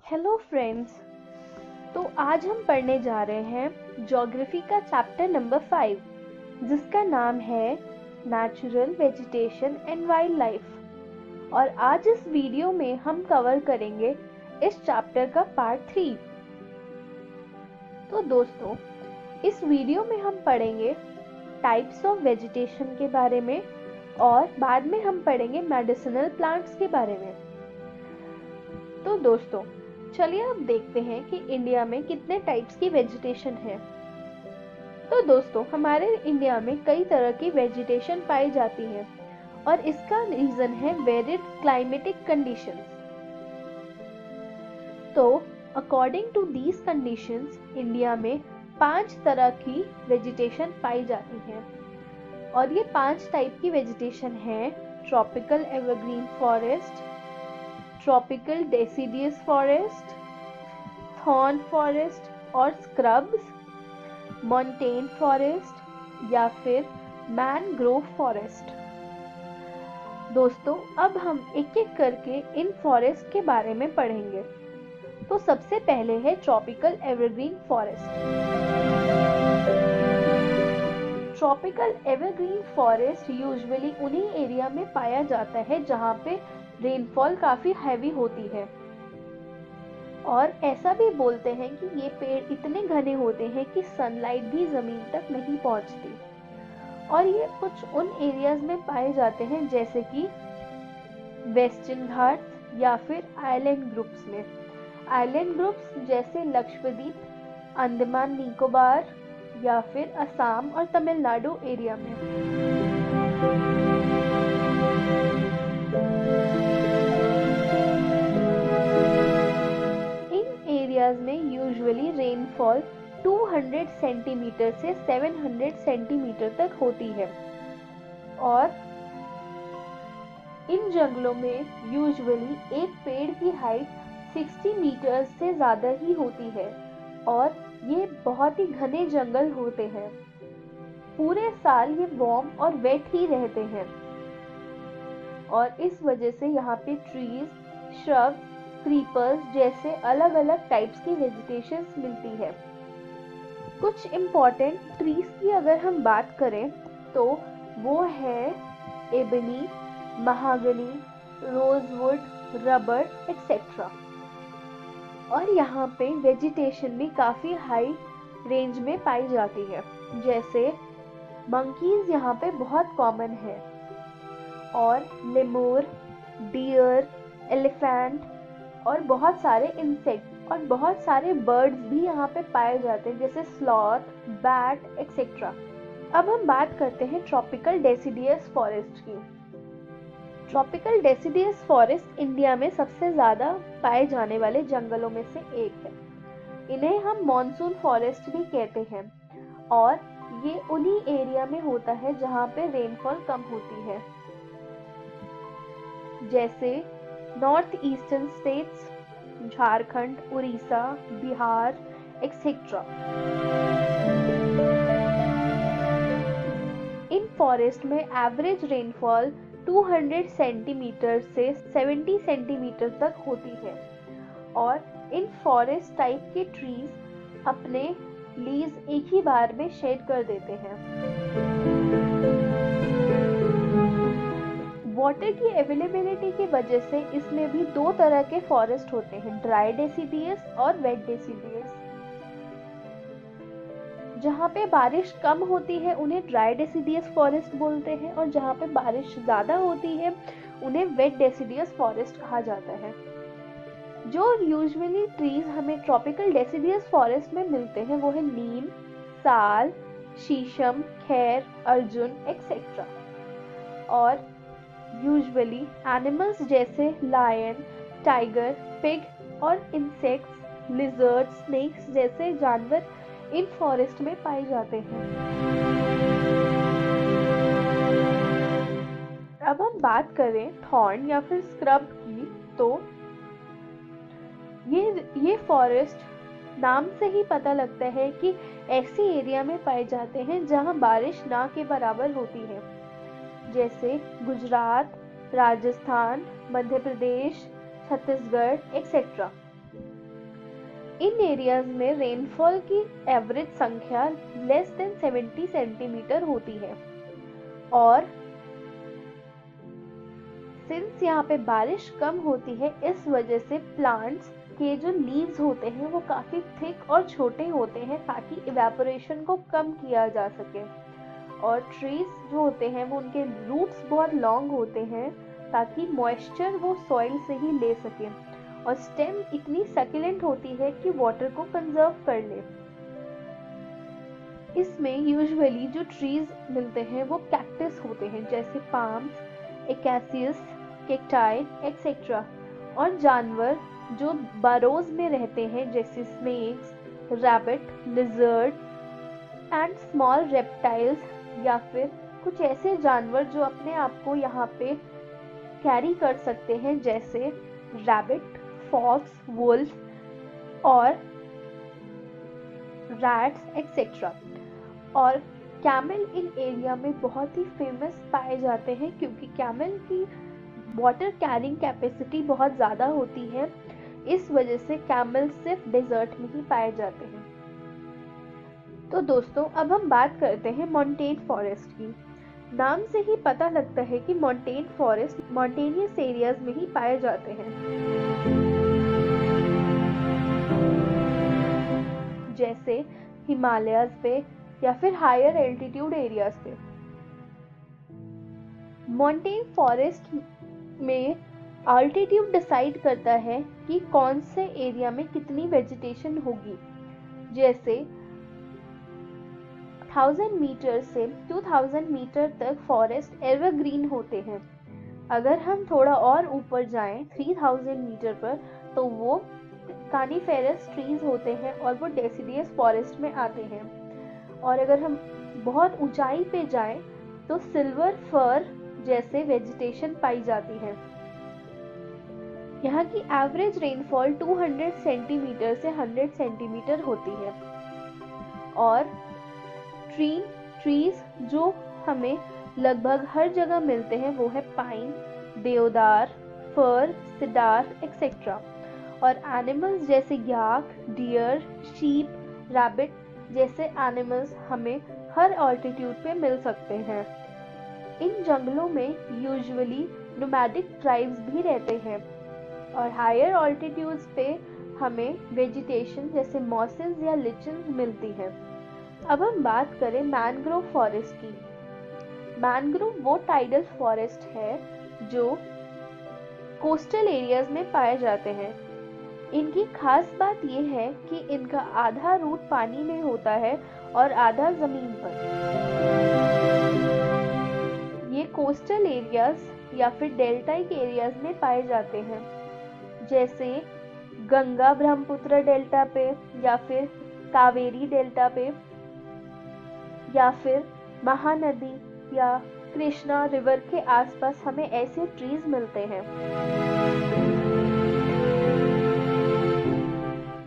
Hello friends. तो आज हम पढ़ने जा रहे हैं ज्योग्राफी का चैप्टर नंबर 5 जिसका नाम है natural vegetation and wild life. और आज इस वीडियो में हम कवर करेंगे इस चैप्टर का पार्ट 3। तो दोस्तों, इस वीडियो में हम पढ़ेंगे टाइप्स ऑफ वेजिटेशन के बारे में और बाद में हम पढ़ेंगे मेडिसिनल प्लांट्स के बारे में। तो दोस्तों, चलिए अब देखते हैं कि इंडिया में कितने टाइप्स की वेजिटेशन है। तो दोस्तों, हमारे इंडिया में कई तरह की वेजिटेशन पाई जाती है और इसका रीजन है वेरिड क्लाइमेटिक कंडीशंस। तो according to these conditions India में 5 तरह की वेजिटेशन पाई जाती है और ये 5 टाइप की वेजिटेशन है tropical evergreen forest, tropical deciduous forest, thorn forest और स्क्रब्स, मॉन्टेन फॉरेस्ट या फिर मैनग्रोव फॉरेस्ट। दोस्तों, अब हम एक एक करके इन फॉरेस्ट के बारे में पढ़ेंगे। तो सबसे पहले है tropical evergreen forest. Tropical evergreen forest usually उन्हीं एरिया में पाया जाता है जहाँ पे रेनफॉल काफी हैवी होती है और ऐसा भी बोलते हैं कि ये पेड़ इतने घने होते हैं कि सनलाइट भी जमीन तक नहीं पहुंचती। और ये कुछ उन एरियाज में पाए जाते हैं जैसे कि वेस्टर्न घाट्स या फिर आइलैंड ग्रुप्स में। आइलैंड ग्रुप्स जैसे लक्षद्वीप, अंडमान निकोबार या फिर असम और तमिलनाडु एरिया में। में यूजुअली रेनफॉल 200 सेंटीमीटर से 700 सेंटीमीटर तक होती है और इन जंगलों में यूजुअली एक पेड़ की हाइट 60 मीटर से ज्यादा ही होती है और ये बहुत ही घने जंगल होते हैं। पूरे साल ये वार्म और वेट ही रहते हैं और इस वजह से यहाँ पे ट्रीज, श्रब्स, क्रीपर्स जैसे अलग अलग टाइप्स की वेजिटेशंस मिलती है। कुछ इम्पोर्टेंट ट्रीज की अगर हम बात करें तो वो है ebony, mahogany, rosewood, rubber etcetera. और यहाँ पे वेजिटेशन भी काफी हाई रेंज में पाई जाती है, जैसे मंकीज यहाँ पे बहुत कॉमन है और लेमूर, डियर, एलिफेंट और बहुत सारे इंसेक्ट और बहुत सारे बर्ड्स भी यहाँ पे पाए जाते हैं जैसे स्लॉथ, बैट एक्सेट्रा। अब हम बात करते हैं ट्रॉपिकल डेसिडियस फॉरेस्ट की। ट्रॉपिकल डेसिडियस फॉरेस्ट इंडिया में सबसे ज्यादा पाए जाने वाले जंगलों में से एक है। इन्हें हम मॉनसून फॉरेस्ट भी कहते हैं और ये उन्हीं एरिया में होता है जहाँ पे रेनफॉल कम होती है, जैसे north eastern states, Jharkhand, Orissa, Bihar etcetera. इन फॉरेस्ट में एवरेज रेनफॉल 200 सेंटीमीटर से 70 सेंटीमीटर तक होती है और इन फॉरेस्ट टाइप के ट्रीज अपने लीव्स एक ही बार में शेड कर देते हैं। वाटर की अवेलेबिलिटी की वजह से इसमें भी 2 तरह के फॉरेस्ट होते हैं, ड्राई डेसिडियस और वेट डेसिडियस। जहाँ पे बारिश कम होती है उन्हें ड्राई डेसिडियस फॉरेस्ट बोलते हैं और जहाँ पे बारिश ज्यादा होती है उन्हें वेट डेसिडियस फॉरेस्ट कहा जाता है। जो यूजुअली ट्रीज हमें ट्रॉपिकल डेसिडियस फॉरेस्ट में मिलते हैं वो है नीम, साल, शीशम, खैर, अर्जुन एक्सेट्रा। और यूजुअली एनिमल्स जैसे लायन, टाइगर, पिग और इंसेक्ट्स, लिजर्ड, स्नेक्स जैसे जानवर इन फॉरेस्ट में पाए जाते हैं। अब हम बात करें थॉर्न या फिर स्क्रब की, तो ये फॉरेस्ट नाम से ही पता लगता है कि ऐसी एरिया में पाए जाते हैं जहां बारिश ना के बराबर होती है, जैसे गुजरात, राजस्थान, मध्य प्रदेश, छत्तीसगढ़ एक्सेट्रा। इन एरियाज में रेनफॉल की एवरेज संख्या लेस देन 70 सेंटीमीटर होती है और सिंस यहाँ पे बारिश कम होती है, इस वजह से प्लांट्स के जो लीव्स होते हैं वो काफ़ी थिक और छोटे होते हैं ताकि इवेपोरेशन को कम किया जा सके। और ट्रीज जो होते हैं वो उनके रूट्स बहुत लॉन्ग होते हैं ताकि मॉइस्चर वो सॉइल से ही ले सके। और स्टेम इतनी सक्यूलेंट होती है कि वाटर को कंजर्व कर ले। इसमें यूजुअली जो ट्रीज मिलते हैं वो कैक्टस होते हैं, जैसे पाम्स, एकासियस, केक्टाई एक्सेट्रा। और जानवर जो बरोज में रहते हैं, जैसे snakes, rabbit, lizard and small reptiles, या फिर कुछ ऐसे जानवर जो अपने आप को यहाँ पे कैरी कर सकते हैं, जैसे रैबिट, फॉक्स, वुल्फ और रैट्स एक्सेट्रा। और कैमल इन एरिया में बहुत ही फेमस पाए जाते हैं क्योंकि कैमल की वाटर कैरिंग कैपेसिटी बहुत ज़्यादा होती है। इस वजह से कैमल सिर्फ डेजर्ट में ही पाए जाते हैं। तो दोस्तों, अब हम बात करते हैं मॉन्टेन फॉरेस्ट की। नाम से ही पता लगता है कि मॉन्टेन फॉरेस्ट मॉन्टेनियस एरियाज में ही पाए जाते हैं, जैसे हिमालयाज पे या फिर हायर एल्टीट्यूड एरियाज पे। मॉन्टेन फॉरेस्ट में अल्टीट्यूड डिसाइड करता है कि कौन से एरिया में कितनी वेजिटेशन होगी। जैसे 1000 मीटर से 2000 मीटर तक फॉरेस्ट एवरग्रीन होते हैं। अगर हम थोड़ा और ऊपर जाएं 3000 मीटर पर, तो वो कानिफेरस ट्रीज होते हैं और वो डेसिडियस फॉरेस्ट में आते हैं। और अगर हम बहुत ऊंचाई पे जाएं तो सिल्वर फर जैसे वेजिटेशन पाई जाती है। यहाँ की एवरेज रेनफॉल 200 सेंटीमीटर से 100 सेंटीमीटर होती है। और ट्रीज जो हमें लगभग हर जगह मिलते हैं वो है पाइन, देवदार, फर, सिडार एक्सेट्रा। और एनिमल्स जैसे याक, डियर, शीप, रैबिट जैसे एनिमल्स हमें हर ऑल्टीट्यूड पे मिल सकते हैं। इन जंगलों में यूजुअली नोमैडिक ट्राइब्स भी रहते हैं। और हायर ऑल्टीट्यूड्स पे हमें वेजिटेशन जैसे मॉसेस या लिचन्स मिलती हैं। अब हम बात करें मैनग्रोव फॉरेस्ट की। मैनग्रोव वो टाइडल फॉरेस्ट है जो कोस्टल एरियाज में पाए जाते हैं। इनकी खास बात यह है कि इनका आधा रूट पानी में होता है और आधा जमीन पर। ये कोस्टल एरियाज या फिर डेल्टाइक एरियाज में पाए जाते हैं, जैसे गंगा ब्रह्मपुत्र डेल्टा पे या फिर कावेरी डेल्टा पे या फिर महानदी या कृष्णा रिवर के आसपास हमें ऐसे ट्रीज मिलते हैं।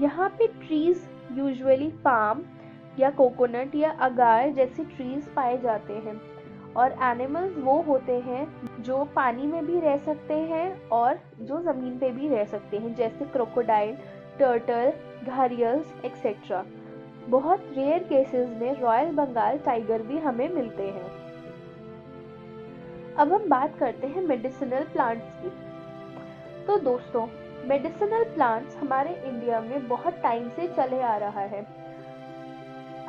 यहाँ पे ट्रीज यूजुअली पाम या कोकोनट या अगार जैसे ट्रीज पाए जाते हैं। और एनिमल्स वो होते हैं जो पानी में भी रह सकते हैं और जो जमीन पे भी रह सकते हैं, जैसे क्रोकोडाइल, टर्टल, घारियल्स एक्सेट्रा। बहुत रेयर केसेस में रॉयल बंगाल टाइगर भी हमें मिलते हैं। अब हम बात करते हैं मेडिसिनल प्लांट्स की। तो दोस्तों, मेडिसिनल प्लांट्स हमारे इंडिया में बहुत टाइम से चले आ रहा है।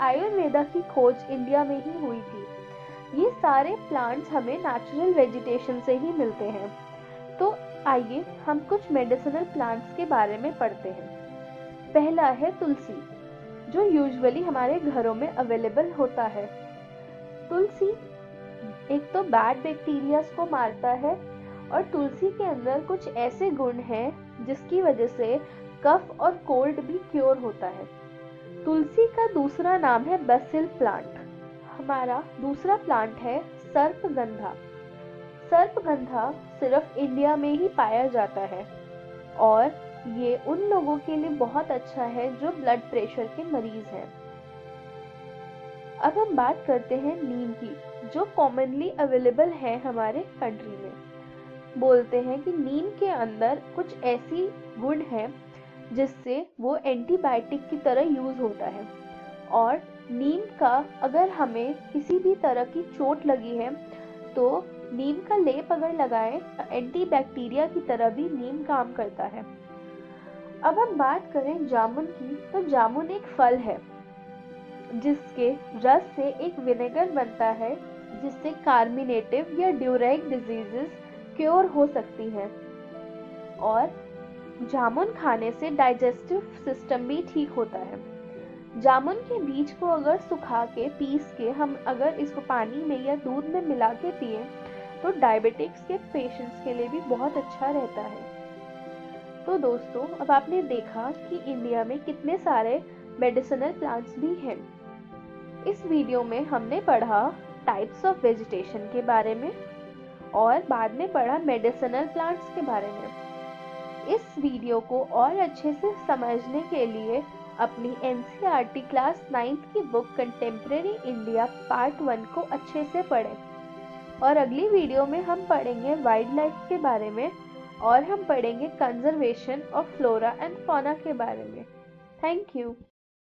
आयुर्वेदा की खोज इंडिया में ही हुई थी। ये सारे प्लांट्स हमें नेचुरल वेजिटेशन से ही मिलते हैं। तो आइए हम कुछ मेडिसिनल प्लांट्स के बारे में पढ़ते हैं। पहला है तुलसी, जो यूजुअली हमारे घरों में अवेलेबल होता है। तुलसी एक तो बैड बैक्टीरियाज को मारता है और तुलसी के अंदर कुछ ऐसे गुण हैं जिसकी वजह से कफ और कोल्ड भी क्योर होता है। तुलसी का दूसरा नाम है बेसिल प्लांट। हमारा दूसरा प्लांट है सर्पगंधा। सर्पगंधा सिर्फ इंडिया में ही पाया जाता है और ये उन लोगों के लिए बहुत अच्छा है जो ब्लड प्रेशर के मरीज हैं। अब हम बात करते हैं नीम की, जो कॉमनली अवेलेबल है हमारे कंट्री में। बोलते हैं कि नीम के अंदर कुछ ऐसी गुण हैं जिससे वो एंटीबायोटिक की तरह यूज़ होता है। और नीम का अगर हमें किसी भी तरह की चोट लगी है तो नीम का लेप अगर लगाएं, एंटीबैक्टीरिया की तरह भी नीम काम करता है। अब हम बात करें जामुन की, तो जामुन एक फल है जिसके रस से एक विनेगर बनता है जिससे कार्मिनेटिव या ड्यूरेक डिजीजेस क्योर हो सकती हैं। और जामुन खाने से डाइजेस्टिव सिस्टम भी ठीक होता है। जामुन के बीज को अगर सुखा के पीस के हम अगर इसको पानी में या दूध में मिला के पिए तो डायबिटिक्स के पेशेंट्स के लिए भी बहुत अच्छा रहता है। तो दोस्तों, अब आपने देखा कि इंडिया में कितने सारे मेडिसिनल प्लांट्स भी हैं। इस वीडियो में हमने पढ़ा टाइप्स ऑफ वेजिटेशन के बारे में और बाद में पढ़ा मेडिसिनल प्लांट्स के बारे में। इस वीडियो को और अच्छे से समझने के लिए अपनी एनसीईआरटी क्लास 9th की बुक कंटेम्प्रेरी इंडिया पार्ट 1 को अच्छे से पढ़ें। और अगली वीडियो में हम पढ़ेंगे वाइल्ड लाइफ के बारे में और हम पढ़ेंगे conservation of flora and fauna के बारे में। Thank you.